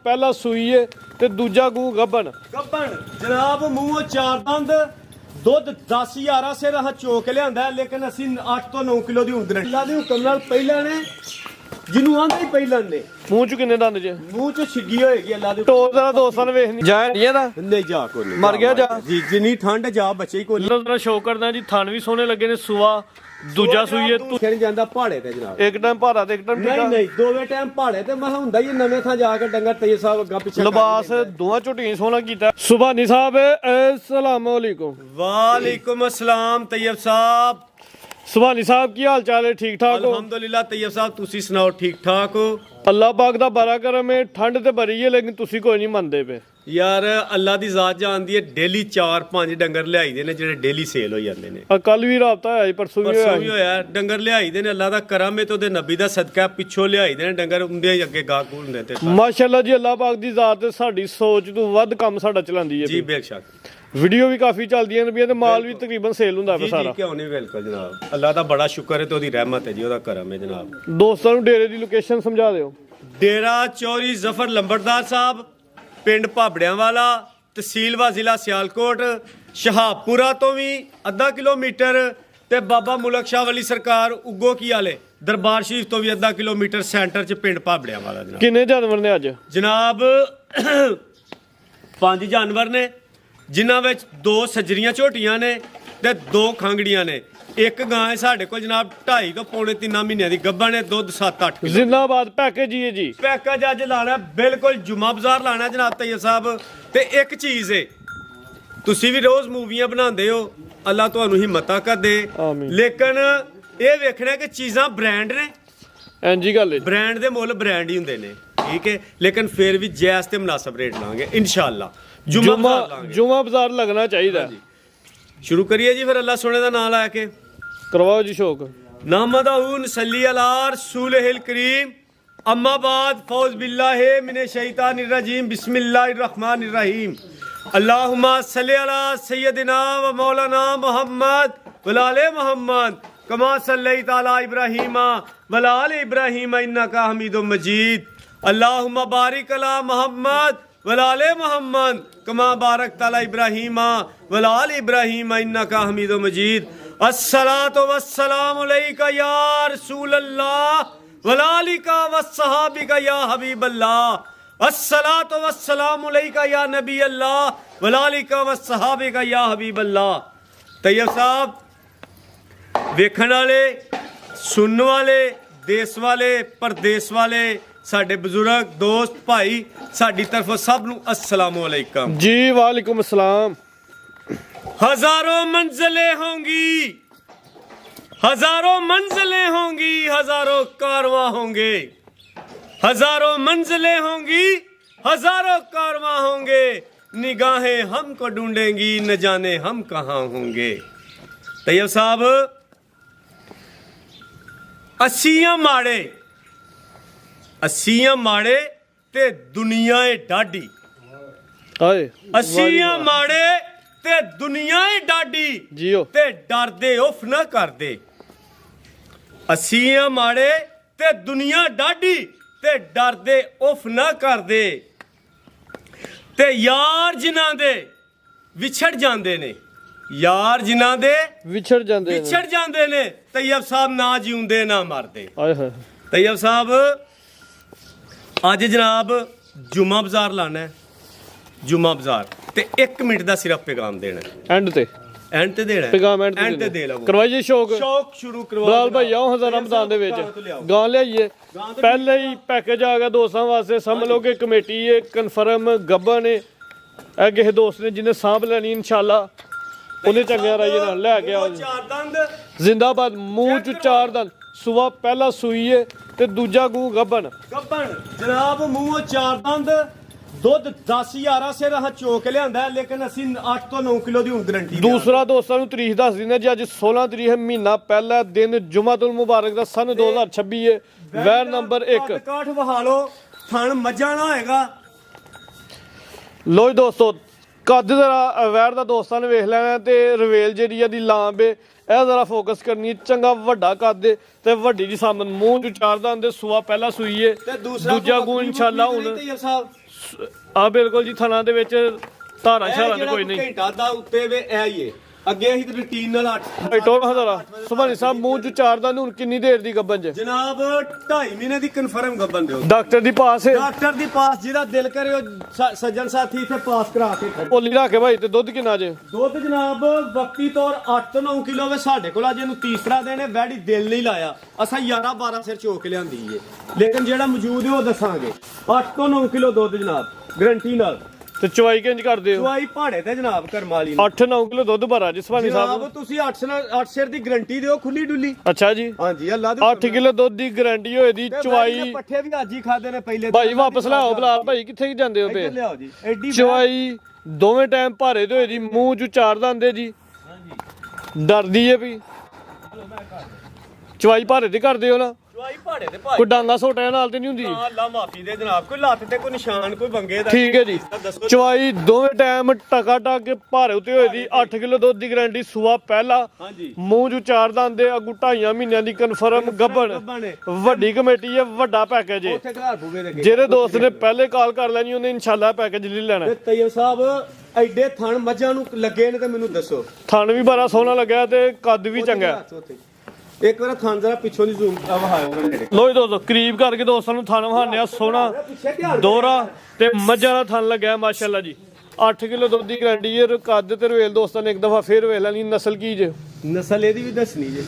ਪਹਿਲਾ ਸੂਈ ਏ ਤੇ ਦੂਜਾ ਗੂ ਗੱਬਣ जनाब मूंहों चार दंद दुध 10-11 से रहा चोक लिया लेकिन असी 8 ਤੋਂ 9 किलो की उंदर अल्लाह के हुक्म नाल पहला ने जिन्हों आंदे ही पहला ने ਮੂੰਹ ਚ ਕਿੰਨੇ ਦੰਦ ਜੇ मूंह च छिगी होएगी अल्लाह दे ਟੋਰ ਦਾ ਦੋਸਤਾਂ ਨੇ ਵੇਖਣੀ ਜਾ ਨਹੀਂ ਇਹਦਾ नहीं जा को नहीं मर गया जा। जी जिनी ठंड जा बच्चे ही को ਲੋ ਜਰਾ ਸ਼ੋਅ ਕਰਦਾ ਜੀ ਥਣ ਵੀ ਸੋਹਣੇ ਲੱਗੇ ਨੇ ਸੂਆ ਦੂਜਾ ਸੂਈ ਏ तू खेल ਜਾਂਦਾ ਪਹਾੜੇ ਤੇ ਜਨਾਬ ਇੱਕ ਟਾਈਮ ਭਾਰਾ ਤੇ ਇੱਕ ਟਾਈਮ नहीं नहीं ਦੋਵੇਂ ਟਾਈਮ ਪਹਾੜੇ ਤੇ ਮੈਂ ਹੁੰਦਾ ਹੀ ਨਵੇਂ ਥਾਂ ਜਾ ਕੇ ਡੰਗਰ ਤੇਜ ਸਾਹਿਬ ਅੱਗਾ ਪਿੱਛੇ ਲਿਬਾਸ ਦੋਵਾਂ ਝੋਟੀਆਂ ਸੋਹਣਾ ਕੀਤਾ ਸੁਭਾਨੀ ਸਾਹਿਬ अस्सलाम वालेकुम वालेकुम अस्सलाम तैयब साहब ਸੁਭਾਨੀ ਸਾਹਿਬ ਕੀ ਹਾਲ ਚਾਲ ਹੈ ਠੀਕ ਠਾਕ ਹੋ अल्हम्दुलिल्लाह तैयब साहब ਤੁਸੀਂ ਸੁਣਾਓ ਠੀਕ ਠਾਕ ਹੋ ਅੱਲਾਹ ਪਾਕ ਦਾ ਬੜਾ ਕਰਮ ਹੈ ਠੰਡ ਤੇ ਬੜੀ ਹੈ ਲੇਕਿਨ ਤੁਸੀਂ ਕੋਈ ਨਹੀਂ ਮੰਨਦੇ ਪਏ ਯਾਰ ਅੱਲਾ ਦੀ ਜ਼ਾਤ ਜਾਣਦੀ ਹੈ ਡੇਲੀ 4-5 ਡੰਗਰ ਲਿਆਈਦੇ ਨੇ ਜਿਹੜੇ ਡੇਲੀ ਸੇਲ ਹੋ ਜਾਂਦੇ ਨੇ ਕੱਲ ਵੀ ਰਾਬਤਾ ਹੋਇਆ ਸੀ ਪਰਸੋਂ ਵੀ ਪਰਸੋਂ ਹੋਇਆ ਵੀ ਹੋਇਆ ਡੰਗਰ ਲਿਆਈਦੇ ਨੇ ਅੱਲਾ ਦਾ ਕਰਮ ਹੈ ਤੇ ਉਹਦੇ ਨਬੀ ਦਾ ਸਦਕਾ ਪਿੱਛੋਂ ਲਿਆਈਦੇ ਨੇ ਡੰਗਰ ਹੁੰਦੇ ਹੀ ਅੱਗੇ ਗਾਹ ਗੂਲ ਹੁੰਦੇ ਤੇ ਮਾਸ਼ਾਅੱਲਾ ਜੀ ਅੱਲਾਹ ਪਾਕ ਦੀ ਜ਼ਾਤ ਤੇ ਸਾਡੀ ਸੋਚ ਤੋਂ ਵੱਧ ਕੰਮ ਸਾਡਾ ਚਲਾਉਂਦੀ ਹੈ ਜੀ ਬੇਸ਼ੱਕ ਵੀਡੀਓ ਵੀ ਕਾਫੀ ਚੱਲਦੀਆਂ ਨੇ ਤੇ ਮਾਲ ਵੀ ਤਕਰੀਬਨ ਸੇਲ ਹੁੰਦਾ ਹੈ ਸਾਰਾ ਕਿਉਂ ਨਹੀਂ ਬਿਲਕੁਲ ਜਨਾਬ ਅੱਲਾ ਦਾ ਬੜਾ ਸ਼ੁਕਰ ਹੈ ਤੇ ਉਹਦੀ ਰਹਿਮਤ ਹੈ ਜੀ ਉਹਦਾ ਕਰਮ ਹੈ ਜਨਾਬ ਦੋਸਤਾਂ ਨੂੰ ਡੇਰੇ ਦੀ ਲੋਕੇਸ਼ਨ ਸਮਝਾ ਦਿਓ ਡੇਰਾ ਚੌਰੀ ਜ਼ਫਰ ਲੰਬੜਦਾਰ ਸਾਹਿਬ ਪਿੰਡ ਭਾਬੜਿਆਂ ਵਾਲਾ ਤਹਿਸੀਲ ਵਾ ਜ਼ਿਲ੍ਹਾ ਸਿਆਲਕੋਟ ਸ਼ਹਾਬਪੁਰਾ ਤੋਂ ਵੀ ਅੱਧਾ ਕਿਲੋਮੀਟਰ ਤੇ ਬਾਬਾ ਮੁਲਕ ਸ਼ਾਹ ਵਲੀ ਸਰਕਾਰ ਉਗੋ ਕੀ ਵਾਲੇ ਦਰਬਾਰ ਸ਼ਰੀਫ ਤੋਂ ਵੀ ਅੱਧਾ ਕਿਲੋਮੀਟਰ ਸੈਂਟਰ 'ਚ ਪਿੰਡ ਭਾਬੜਿਆਂ ਵਾਲਾ ਜਨਾਬ ਕਿੰਨੇ ਜਾਨਵਰ ਨੇ ਅੱਜ ਜਨਾਬ 5 ਜਾਨਵਰ ਨੇ ਜਿਨ੍ਹਾਂ ਵਿੱਚ 2 ਸੱਜਰੀਆਂ ਝੋਟੀਆਂ ਨੇ ਤੇ 2 ਖੰਗੜੀਆਂ ਨੇ ਇੱਕ ਗਾਂ ਹੈ ਸਾਡੇ ਕੋਲ ਜਨਾਬ 2.5 ਤੋਂ ਪੌਣੇ 3 ਮਹੀਨਿਆਂ ਦੀ ਗੱਭਣ ਨੇ ਦੁੱਧ 7-8 ਕਿਲੋ ਜ਼ਿੰਦਾਬਾਦ ਪੈਕੇਜ ਹੀ ਹੈ ਜੀ ਪੈਕੇਜ ਅੱਜ ਲਾਣਾ ਬਿਲਕੁਲ ਜੁਮਾ ਬਾਜ਼ਾਰ ਲਾਣਾ ਜਨਾਬ ਤੈਯਬ ਸਾਹਿਬ ਤੇ ਇੱਕ ਚੀਜ਼ ਏ ਤੁਸੀਂ ਵੀ ਰੋਜ਼ ਮੂਵੀਆਂ ਬਣਾਉਂਦੇ ਹੋ ਅੱਲਾ ਤੁਹਾਨੂੰ ਹਿੰਮਤਾਂ ਦੇ ਆਮੀਨ ਲੇਕਿਨ ਇਹ ਵੇਖਣਾ ਕਿ ਚੀਜ਼ਾਂ ਬ੍ਰਾਂਡ ਨੇ ਐਂਜੀ ਗੱਲ ਹੈ ਬ੍ਰਾਂਡ ਦੇ ਮੁੱਲ ਬ੍ਰਾਂਡ ਹੀ ਹੁੰਦੇ ਨੇ ਠੀਕ ਹੈ ਲੇਕਿਨ ਫਿਰ ਵੀ ਜਾਇਜ਼ ਤੇ ਮੁਨਾਸਬ ਰੇਟ ਲਾਂਗੇ ਇਨਸ਼ਾਅੱਲਾ ਜੁਮਾ ਬਾਜ਼ਾਰ ਲੱਗਣਾ ਚਾਹੀਦਾ शुरू करिए जी फिर अल्लाह सोने का नाम ला के करवाओ जी शौक नामदाहून सल्ली अला रसूलिल करीम अम्मा बाद फौज बिल्लाहि मिने शैतानिर रजीम बिस्मिल्लाहिर रहमानिर रहीम अल्लाहुम्मा सल्ली अला सय्यदिना व मौलाना मुहम्मद व आले मुहम्मद कमा सल्लैता अला इब्राहीम व आले इब्राहीम इन्नका हमीदुम मजीद अल्लाहुम्मा बारिक अला मुहम्मद वलाले मोहम्मद कमा बारक ताला इब्राहीम वलाल इब्राहीम इन्नका हमीदुम मजीद अस्सलातु वस्सलामु अलैका या रसूल अल्लाह वलालिका वस्सहाबिका या हबीब अल्लाह अस्सलातु वस्सलामु अलैका या नबी अल्लाह वलालिका वस्सहाबिका या हबीब अल्लाह तैयब साहब वेखण वाले सुनने वाले देश वाले परदेश वाले ਸਾਡੇ ਬਜ਼ੁਰਗ ਦੋਸਤ ਭਾਈ ਸਾਡੀ ਤਰਫੋਂ ਸਭ ਨੂੰ अस्सलामु अलैकुम जी वालेकुम अस्सलाम हजारों मंजिलें होंगी हजारों मंजिलें होंगी हजारों कारवां होंगे हजारों मंजिलें होंगी हजारों कारवां होंगे निगाहें हमको ढूंढेंगी न जाने हम कहाँ होंगे तैयब साहब अस्सियां माड़े अस्सियां माड़े ते दुनिया डाडी हाय अस्सियां माड़े ते दुनिया डाडी जियो ते डरदे उफ ना करदे अस्सियां माड़े ते दुनिया डाडी ते डरदे उफ ना करदे ते यार जिन्हां दे विछड़ जांदे ने यार जिन्हां दे विछड़ जांदे ने तैयब साहब ना जीउंदे ना मरदे हाय हाय तैयब साहब ਅੱਜ ਜਨਾਬ ਜੁਮਾ ਬਾਜ਼ਾਰ ਲਾਣਾ ਹੈ ਜੁਮਾ ਬਾਜ਼ਾਰ ਤੇ 1 ਮਿੰਟ ਦਾ ਸਿਰਫ ਪੈਗਾਮ ਦੇਣਾ ਐਂਡ ਤੇ ਦੇਣਾ ਪੈਗਾਮ ਐਂਡ ਤੇ ਦੇ ਲਵੋ ਕਰਵਾਈਏ ਸ਼ੌਕ ਸ਼ੁਰੂ ਕਰਵਾ ਬਲਾਲ ਭਾਈ ਆਓ ਹਜ਼ਾਰ ਰਮਜ਼ਾਨ ਦੇ ਵਿੱਚ ਗਾਂ ਲਿਆਈਏ ਪਹਿਲੇ ਹੀ ਪੈਕੇਜ ਆ ਗਿਆ ਦੋਸਤਾਂ ਵਾਸਤੇ ਸਮਝ ਲਓ ਕਿ ਕਮੇਟੀ ਇਹ ਕਨਫਰਮ ਗੱਬਾ ਨੇ ਇਹ ਕਿਸੇ ਦੋਸਤ ਨੇ ਜਿਹਨੇ ਸਾਂਭ ਲੈਣੀ ਇਨਸ਼ਾਅੱਲਾ ਉਹਨੇ ਚੰਗਿਆ ਰਾਈਏ ਨਾਲ ਲੈ ਕੇ ਆਓ ਚਾਰ ਦੰਦ ਜ਼ਿੰਦਾਬਾਦ ਮੂੰਹ ਚ 4 ਦੰਦ ਸੁਆ ਪਹਿਲਾ ਸੂਈ ਏ ਤੇ ਦੂਜਾ ਗੂ ਗੱਬਣ ਜਨਾਬ ਮੂੰਹੋਂ 4 ਦੰਦ ਦੁੱਧ 10-11 ਸੇ ਰਹਾ ਚੋਕ ਲਿਆਂਦਾ ਲੇਕਿਨ ਅਸੀਂ 8 ਤੋਂ 9 ਕਿਲੋ ਦੀ ਗਰੰਟੀ ਦੂਸਰਾ ਦੋਸਤਾਂ ਨੂੰ ਤਰੀਖ ਦੱਸ ਦਿੰਦੇ ਜੀ ਅੱਜ 16 ਤਰੀਕ ਹੈ ਮਹੀਨਾ ਪਹਿਲਾ ਦਿਨ ਜੁਮਾਤੁਲ ਮੁਬਾਰਕ ਦਾ ਸਨ 2026 ਹੈ ਵੈਰ ਨੰਬਰ 1 ਕਾਠ ਵਹਾ ਲੋ ਥਣ ਮੱਝਾਂ ਨਾ ਹੋਏਗਾ ਲੋ ਜੀ ਦੋਸਤੋ ਕੱਦ ਜ਼ਰਾ ਵੈਰ ਦਾ ਦੋਸਤਾਂ ਨੇ ਵੇਖ ਲੈਣਾ ਤੇ ਰਵੇਲ ਜਿਹੜੀ ਆ ਦੀ ਲਾਂਬ ਏ ਇਹ ਜ਼ਰਾ ਫੋਕਸ ਕਰਨੀ ਚੰਗਾ ਵੱਡਾ ਕੱਦ ਤੇ ਵੱਡੀ ਜੀ ਸਾਹਮਣ ਮੂੰਹ ਚ 4 ਦੰਦ ਦੇ ਸੂਆ ਪਹਿਲਾ ਸੂਈ ਏ ਦੂਜਾ ਗੂ ਇਨਸ਼ਾਅੱਲਾ ਹੁਣ ਆ ਬਿਲਕੁਲ ਜੀ ਥਣਾ ਦੇ ਵਿੱਚ ਧਾਰਾ ਸ਼ਾਰਾ ਤੇ ਕੋਈ ਨਹੀਂ। ਘੰਟਾ ਦਾ ਉੱਤੇ ਵੇ ਐ ਹੀ ਅੱਗੇ ਅਸੀਂ ਤੇ ਰੂਟੀਨ ਨਾਲ 8 ਭਾਈ ਟੋਰ ਹਜ਼ਾਰਾ ਸੁਭਾਨੀ ਸਾਹਿਬ ਮੂੰਹ ਚ ਚਾਰ ਦਾ ਹੁਣ ਕਿੰਨੀ ਦੇਰ ਦੀ ਗੱਬਨ ਚ ਜਨਾਬ 2.5 ਮਹੀਨੇ ਦੀ ਕਨਫਰਮ ਗੱਬਨ ਦਿਓ। ਡਾਕਟਰ ਦੀ ਪਾਸ ਹੈ, ਡਾਕਟਰ ਦੀ ਪਾਸ ਜਿਹਦਾ ਦਿਲ ਕਰੇ ਉਹ ਸੱਜਣ ਸਾਥੀ ਇੱਥੇ ਪਾਸ ਕਰਾ ਕੇ ਖੜੇ। ਪੋਲੀ ਰੱਖ ਕੇ ਭਾਈ ਤੇ ਦੁੱਧ ਕਿੰਨਾ ਜੇ? ਦੁੱਧ ਜਨਾਬ ਵਕਤੀ ਤੌਰ 8 ਤੋਂ 9 ਕਿਲੋ ਵੇ ਸਾਡੇ ਕੋਲ ਅੱਜ ਇਹਨੂੰ ਤੀਸਰਾ ਦਿਨ ਹੈ। ਵੈੜੀ ਦਿਲ ਨਹੀਂ ਲਾਇਆ, ਅਸਾਂ 11 12 ਸਿਰ ਚੋਕ ਲਿਆਂਦੀ ਏ, ਲੇਕਿਨ ਜਿਹੜਾ ਮੌਜੂਦ ਹੈ ਉਹ ਦੱਸਾਂਗੇ। 8 ਤੋਂ 9 ਕਿਲੋ ਦੁੱਧ ਜਨਾਬ ਗਰੰਟੀ ਨਾਲ। ਤੇ ਚਵਾਈ ਕਿੰਜ ਕਰਦੇ ਹੋ? ਚਵਾਈ ਪਹਾੜੇ ਤੇ ਜਨਾਬ ਕਰਮਾਲੀ 8-9 ਕਿਲੋ ਦੁੱਧ ਭਰਾ ਜੀ ਸੁਭਾਨੀ ਜਨਾਬ ਸਾਹਿਬ। ਤੁਸੀਂ 8 ਸਿਰ ਦੀ ਗਰੰਟੀ ਦਿਓ ਖੁੱਲੀ ਡੁੱਲੀ। ਅੱਛਾ ਜੀ, ਹਾਂਜੀ ਅੱਲਾ ਦੇ 8 ਕਿਲੋ ਦੁੱਧ ਦੀ ਗਾਰੰਟੀ ਹੋਏ ਦੀ ਚਵਾਈ। ਪੱਠੇ ਵੀ ਅੱਜ ਹੀ ਖਾਦੇ ਨੇ ਪਹਿਲੇ ਭਾਈ ਵਾਪਸ ਲਾਓ ਬਲਾਲ ਭਾਈ, ਕਿੱਥੇ ਜਾਂਦੇ ਹੋ ਇੱਧਰ ਪਏ? ਲਿਆਓ ਜੀ ਐਡੀ ਚਵਾਈ ਦੋਵੇਂ ਟਾਈਮ ਭਾਰੇ ਤੇ ਹੋਏ ਦੀ, ਮੂੰਹ ਚ ਚਾਰ ਦੰਦੇ ਜੀ। ਡਰਦੀ ਏ ਵੀ ਚਵਾਈ ਭਾਰੇ ਤੇ ਕਰਦੇ ਹੋ ਨਾ? ਚਵਾਈ ਪਹਾੜੇ ਤੇ ਭਾਈ ਕੋਈ ਡਾਂਗਾ ਸੋਟਿਆਂ ਨਾਲ ਤੇ ਨਹੀਂ ਹੁੰਦੀ? ਅੱਲਾ ਮਾਫੀ ਦੇ ਜਨਾਬ, ਕੋਈ ਲੱਤ ਤੇ ਕੋਈ ਨਿਸ਼ਾਨ ਕੋਈ ਬੰਗੇ ਦਾ ਠੀਕ ਹੈ ਜੀ। ਦੱਸੋ। ਚਵਾਈ ਦੋਵੇਂ ਟਾਈਮ ਟਕਾ ਟਕ ਭਾਰੇ ਉਤੇ ਹੋਏ ਦੀ। 8 ਕਿਲੋ ਦੁੱਧ ਦੀ ਗਾਰੰਟੀ, ਸੂਆ ਪਹਿਲਾ, ਹਾਂਜੀ ਮੂੰਹ ਚ ਚਾਰ ਦੰਦੇ, ਅਗੂ 2.5 ਮਹੀਨਿਆਂ ਦੀ ਕਨਫਰਮ ਗੱਬਣ। ਵੱਡੀ ਕਮੇਟੀ ਹੈ, ਵੱਡਾ ਪੈਕੇਜ ਹੈ। ਉੱਥੇ ਘਰ ਬੂਗੇ ਦੇ ਜਿਹੜੇ ਦੋਸਤ ਨੇ ਪਹਿਲੇ ਕਾਲ ਕਰ ਲੈਣੀ ਉਹਨੇ ਇਨਸ਼ਾਅੱਲਾ ਪੈਕੇਜ ਲੈ ਲੈਣਾ। ਤੇ ਤੈਯਬ ਸਾਹਿਬ ਐਡੇ ਥਣ ਮੱਝਾਂ ਨੂੰ ਲੱਗੇ ਨੇ ਤੇ ਮੈਨੂੰ ਦੱਸੋ। ਥਣ ਵੀ ਬੜਾ ਸੋਹਣਾ ਲੱਗਿਆ ਤੇ ਕੱਦ ਵੀ ਚੰਗਾ। ਇੱਕ ਵਾਰ ਥਣ ਜ਼ਰਾ ਪਿੱਛੋਂ ਦੀ ਜ਼ੂਮ ਵਹਾਇਓ ਮੇਰੇ। ਲੋ ਜੀ ਦੋਸਤੋ ਕਰੀਬ ਕਰਕੇ ਦੋਸਤਾਂ ਨੂੰ ਥਣ ਵਹਾਉਂਦੇ ਸੋਹਣਾ ਦੋਹਰਾ ਤੇ ਮੱਝਾਂ ਦਾ ਥਣ ਲੱਗਿਆ ਮਾਸ਼ਾਅੱਲਾ ਜੀ। 8 ਕਿਲੋ ਦੁੱਧ ਦੀ ਗਾਰੰਟੀ ਹੈ। ਕੱਦ ਤੇ ਰਵੇਲ ਦੋਸਤਾਂ ਨੇ ਇੱਕ ਦਫਾ ਫੇਰ ਵੇਖ ਲੈਣੀ। ਨਸਲ ਕੀ ਜੇ? ਨਸਲ ਇਹਦੀ ਵੀ ਦੱਸਣੀ ਜੇ।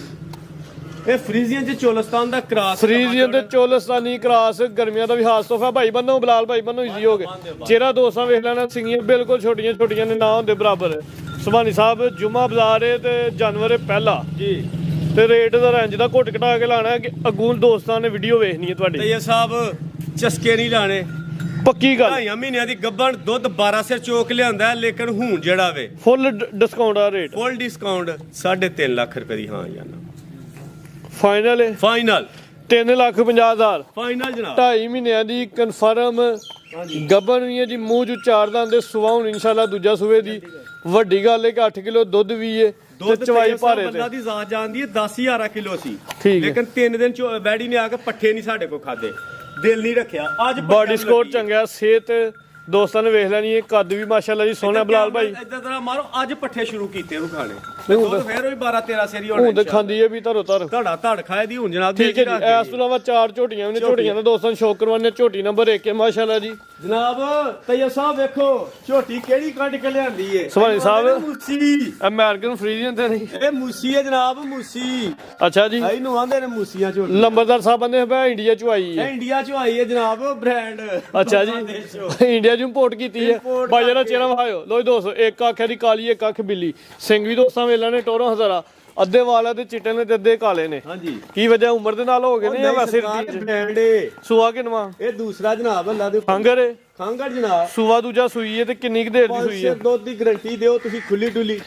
ਇਹ ਫਰੀਜ਼ੀਅਨ ਚ ਚੋਲਸਤਾਨ ਦਾ ਕ੍ਰਾਸ। ਫਰੀਜ਼ੀਅਨ ਤੇ ਚੋਲਸਤਾਨੀ ਕ੍ਰਾਸ, ਗਰਮੀਆਂ ਦਾ ਵੀ ਖਾਸ ਤੋਹਫਾ। ਭਾਈ ਬੰਨੋ ਬਲਾਲ ਭਾਈ ਬੰਨੋ ਈਜ਼ੀ ਹੋ ਗਏ। ਚਿਹਰਾ ਦੋਸਤਾਂ ਵੇਖ ਲੈਣਾ, ਸਿੰਗੀਆਂ ਬਿਲਕੁਲ ਛੋਟੀਆਂ ਛੋਟੀਆਂ ਨੇ, ਨਾ ਹੁੰਦੇ ਬਰਾਬਰ। ਸੁਭਾਨੀ ਸਾਹਿਬ ਜੁਮਾ ਬਾਜ਼ਾਰ ਹੈ ਤੇ ਜਾਨਵਰ ਹੈ ਪਹਿਲਾ ਜੀ। ਤੇ ਰੇਟ ਦਾ ਰੇਂਜ ਦਾ ਘੁੱਟ ਘਟਾ ਕੇ ਲਾਣਾ ਕਿ ਅਗੂੰ ਦੋਸਤਾਂ ਨੇ ਵੀਡੀਓ ਵੇਖਣੀ ਹੈ ਤੁਹਾਡੀ। ਤੈਯਬ ਸਾਹਿਬ ਚਸਕੇ ਨਹੀਂ ਲਾਣੇ, ਪੱਕੀ ਗੱਲ। 2.5 ਮਹੀਨਿਆਂ ਦੀ ਗੱਭਣ, ਦੁੱਧ 12 ਸਿਰ ਚੋਕ ਲਿਆਂਦਾ। ਲੇਕਿਨ ਹੁਣ ਜਿਹੜਾ ਵੇ ਫੁੱਲ ਡਿਸਕਾਊਂਟ ਆ ਰੇਟ, ਫੁੱਲ ਡਿਸਕਾਊਂਟ 3.5 ਲੱਖ ਰੁਪਏ ਦੀ। ਹਾਂ ਯਾਰ ਫਾਈਨਲ ਹੈ ਫਾਈਨਲ 3,50,000। ਫਾਈਨਲ ਜਨਾਬ 2.5 ਮਹੀਨਿਆਂ ਦੀ ਕਨਫਰਮ ਗੱਬਣ ਵੀ ਹੈ ਜੀ। ਮੂੰਹ ਚ ਚਾਰ ਦੰਦ, ਸੁਆ ਹੁਣ ਇਨਸ਼ਾਅੱਲਾ ਦੂਜਾ ਸੂਏ ਦੀ। ਵੱਡੀ ਗੱਲ ਹੈ ਕਿ 8 ਕਿਲੋ ਦੁੱਧ ਵੀ ਹੈ ਤੇ ਚਵਾਈ ਭਾਰੇ ਤੇ। ਬੰਦਾ ਦੀ ਜ਼ਾਤ ਜਾਣਦੀ ਹੈ 10-11 ਕਿਲੋ ਸੀ, ਠੀਕ ਹੈ। ਲੇਕਿਨ 3 ਦਿਨ ਚ ਬੈੜੀ ਨੇ ਆ ਕੇ ਪੱਠੇ ਨਹੀਂ ਸਾਡੇ ਕੋਲ ਖਾਦੇ, ਦਿਲ ਨਹੀਂ ਰੱਖਿਆ। ਅੱਜ ਬਾਡੀ ਸਕੋਰ ਚੰਗਾ, ਸਿਹਤ ਦੋਸਤਾਂ ਨੇ ਵੇਖ ਲੈਣੀ ਹੈ। ਕੱਦ ਵੀ ਮਾਸ਼ਾਅੱਲਾ ਜੀ ਸੋਹਣਾ ਬਲਾਲ ਭਾਈ। ਇਦਾਂ ਤਰ੍ਹਾਂ ਮਾਰੋ, ਅੱਜ ਪੱਠੇ ਸ਼ੁਰੂ ਕੀਤੇ ਉਹ ਖਾਣੇ। ਨਹੀਂ ਦੁੱਧ ਫੇਰ ਹੋਈ 12-13 ਸੇਰੀ ਹੁਣ ਤੇ ਖਾਂਦੀ ਹੈ ਵੀ ਧਰੋ ਧਰ। ਧੜਾ ਧੜ ਖਾਏ ਦੀ ਹੁਣ ਜਨਾਬ। ਠੀਕ ਹੈ ਜੀ। ਇਸ ਤੋਂ ਇਲਾਵਾ 4 ਝੋਟੀਆਂ ਵੀ ਨੇ, ਝੋਟੀਆਂ ਦਾ ਦੋਸਤਾਂ ਨੂੰ ਸ਼ੌਕ ਕਰਵਾਉਂਦੇ। ਝੋਟੀ ਨੰਬਰ 1 ਹੈ ਮਾਸ਼ਾਅੱਲਾ ਜੀ। ਜਨਾਬ ਤੈਯਬ ਸਾਹਿਬ ਵੇਖੋ ਝੋਟੀ ਕਿਹੜੀ ਕੱਢ ਕੇ ਲਿਆਂਦੀ ਏ। ਸੁਭਾਨੀ ਸਾਹਿਬ ਮੂਸੀ ਅਮਰੀਕਨ ਫਰੀਜ਼ੀਅਨ ਤੇ ਨਹੀਂ? ਇਹ ਮੂਸੀ ਹੈ ਜਨਾਬ, ਮੂਸੀ। ਅੱਛਾ ਜੀ। ਇਹਨੂੰ ਆਂਦੇ ਨੇ ਮੂਸੀਆਂ ਝੋਟੀ। ਲੰਬਰਦਾਰ ਸਾਹਿਬ ਬੰਦੇ ਹੈ ਇੰਡੀਆ ਚੋਂ ਆਈ ਹੈ। ਇੰਡੀਆ ਚੋਂ ਆਈ ਹੈ ਜਨਾਬ ਬ੍ਰਾਂਡ। ਅੱਛਾ ਜੀ, ਇੰਡੀਆ ਚੋਂ ਇੰਪੋਰਟ ਕੀਤੀ ਹੈ। ਭਾਈ ਜਰਾ ਚਿਹਰਾ ਵਿਖਾਇਓ। ਲੋ ਦੋਸਤੋ ਇੱਕ ਅੱਖ ਦੀ ਕਾਲੀ, ਇੱਕ ਅੱਖ ਬਿੱਲੀ। ਸਿੰਘ ਵੀ ਦੋਸਤਾਂ ਵੇਲਾ ਨੇ ਟੋਰੋ ਹਜ਼ਾਰਾ। ਅੱਧੇ ਵਾਲਾ ਤੇ ਚਿੱਟੇ ਨੇ ਤੇ ਅੱਧੇ ਕਾਲੇ ਨੇ। ਹਾਂਜੀ ਕੀ ਵਜ੍ਹਾ? ਉਮਰ ਦੇ ਨਾਲ ਹੋ ਗਏ ਨੇ ਜਾਂ ਵੈਸੇ? ਬ੍ਰਾਂਡ ਏ। ਸੂਆ ਕਿਨਵਾ? ਇਹ ਦੂਸਰਾ ਜਨਾਬ ਅੱਲਾ ਦੇ ਖੰਗਰ ਹੈ। ਖਾਂਗੜ ਜਨਾਬ। ਸੂਆ ਦੂਜਾ ਸੂਈ ਹੈ ਤੇ ਕਿੰਨੀ ਕੁ ਦੇਰ ਦੀ ਸੂਈ ਹੈ? ਦੁੱਧ ਦੀ ਗਾਰੰਟੀ ਦਿਓ ਤੁਸੀਂ ਖੁੱਲੀ ਡੁੱਲੀ।